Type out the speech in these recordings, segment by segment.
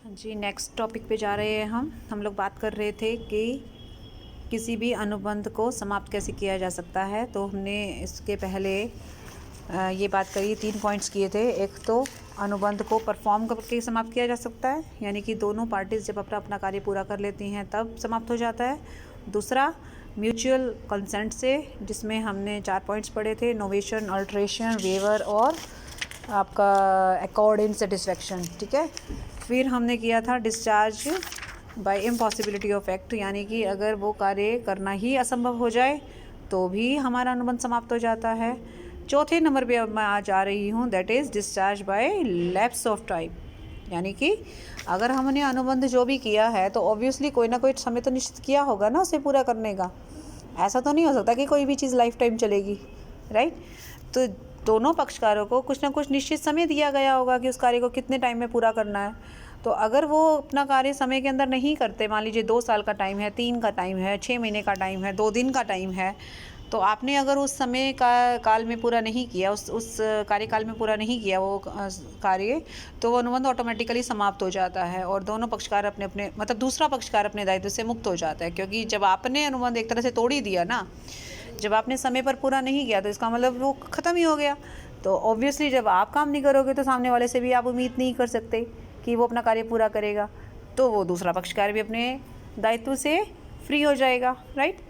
जी, next topic पे जा रहे हैं हम लोग बात कर रहे थे कि किसी भी अनुबंध को समाप्त कैसे किया जा सकता है। तो हमने इसके पहले ये बात करी, 3 पॉइंट्स किए थे। एक तो अनुबंध को परफॉर्म करके समाप्त किया जा सकता है, यानी कि दोनों पार्टीज जब अपना अपना कार्य पूरा कर लेती हैं तब समाप्त हो जाता है। दूसरा, म्यूचुअल कंसेंट से, जिसमें हमने 4 पॉइंट्स पढ़े थे, नोवेशन, अल्ट्रेशन, वेवर और आपका अकॉर्ड इन सेटिस्फैक्शन। ठीक है। फिर हमने किया था discharge by impossibility of act, यानी कि अगर वो कार्य करना ही असंभव हो जाए तो भी हमारा अनुबंध समाप्त हो जाता है। चौथे नंबर पे अब मैं आज आ रही हूँ, that is discharge by lapse of time, यानी कि अगर हमने अनुबंध जो भी किया है तो ऑब्वियसली कोई ना कोई समय तो निश्चित किया होगा ना उसे पूरा करने का। ऐसा तो नहीं हो सकता कि कोई भी चीज़ लाइफ टाइम चलेगी, राइट। तो दोनों पक्षकारों को कुछ ना कुछ निश्चित समय दिया गया होगा कि उस कार्य को कितने टाइम में पूरा करना है। तो अगर वो अपना कार्य समय के अंदर नहीं करते, मान लीजिए 2 साल का टाइम है, 3 का टाइम है, 6 महीने का टाइम है, 2 दिन का टाइम है, तो आपने अगर उस समय का काल में पूरा नहीं किया, उस कार्यकाल में पूरा नहीं किया वो कार्य, तो वो अनुबंध ऑटोमेटिकली समाप्त हो जाता है और दोनों पक्षकार अपने अपने मतलब दूसरा पक्षकार अपने दायित्व से मुक्त हो जाता है। क्योंकि जब आपने अनुबंध एक तरह से तोड़ ही दिया ना, जब आपने समय पर पूरा नहीं किया तो इसका मतलब वो ख़त्म ही हो गया। तो ऑब्वियसली जब आप काम नहीं करोगे तो सामने वाले से भी आप उम्मीद नहीं कर सकते कि वो अपना कार्य पूरा करेगा, तो वो दूसरा पक्षकार भी अपने दायित्व से फ्री हो जाएगा, राइट।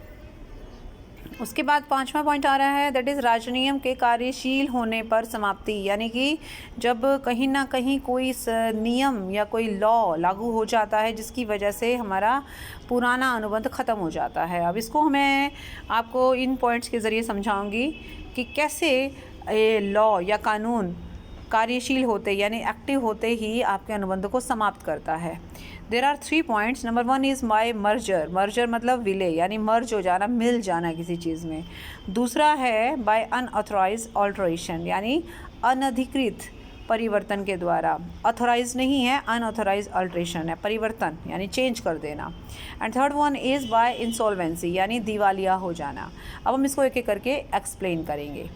उसके बाद 5वां पॉइंट आ रहा है, दैट इज़ राजनियम के कार्यशील होने पर समाप्ति, यानी कि जब कहीं ना कहीं कोई नियम या कोई लॉ लागू हो जाता है जिसकी वजह से हमारा पुराना अनुबंध ख़त्म हो जाता है। अब इसको मैं आपको इन पॉइंट्स के ज़रिए समझाऊंगी कि कैसे लॉ या कानून कार्यशील होते यानी एक्टिव होते ही आपके अनुबंध को समाप्त करता है। There are 3 points. Number 1 is by merger, merger मतलब विलय यानी मर्ज हो जाना, मिल जाना किसी चीज़ में। दूसरा है बाय अनऑथराइज ऑल्ट्रेशन, यानी अनधिकृत परिवर्तन के द्वारा। ऑथोराइज नहीं है, अनऑथोराइज अल्ट्रेशन है, परिवर्तन यानी चेंज कर देना। And third one is by insolvency, यानी दिवालिया हो जाना। अब हम इसको एक एक करके एक्सप्लेन करेंगे।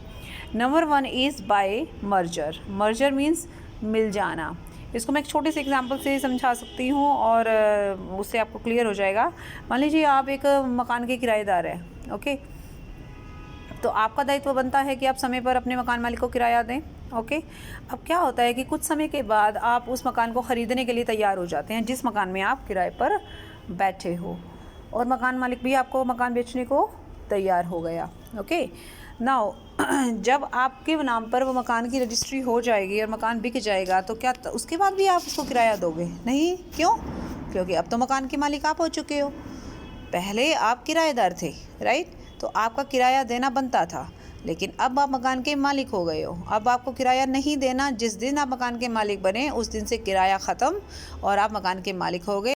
Number 1 is by merger. Merger means मिल जाना। इसको मैं एक छोटे से एग्जांपल से समझा सकती हूँ और उससे आपको क्लियर हो जाएगा। मान लीजिए आप एक मकान के किराएदार हैं, ओके। तो आपका दायित्व बनता है कि आप समय पर अपने मकान मालिक को किराया दें, ओके। अब क्या होता है कि कुछ समय के बाद आप उस मकान को ख़रीदने के लिए तैयार हो जाते हैं जिस मकान में आप किराए पर बैठे हो, और मकान मालिक भी आपको मकान बेचने को तैयार हो गया, ओके। नाउ जब आपके नाम पर वो मकान की रजिस्ट्री हो जाएगी और मकान बिक जाएगा तो क्या उसके बाद भी आप उसको किराया दोगे? नहीं। क्यों? क्योंकि अब तो मकान के मालिक आप हो चुके हो। पहले आप किराएदार थे, राइट। तो आपका किराया देना बनता था, लेकिन अब आप मकान के मालिक हो गए हो। अब आपको किराया नहीं देना। जिस दिन आप मकान के मालिक बने उस दिन से किराया ख़त्म और आप मकान के मालिक हो गए।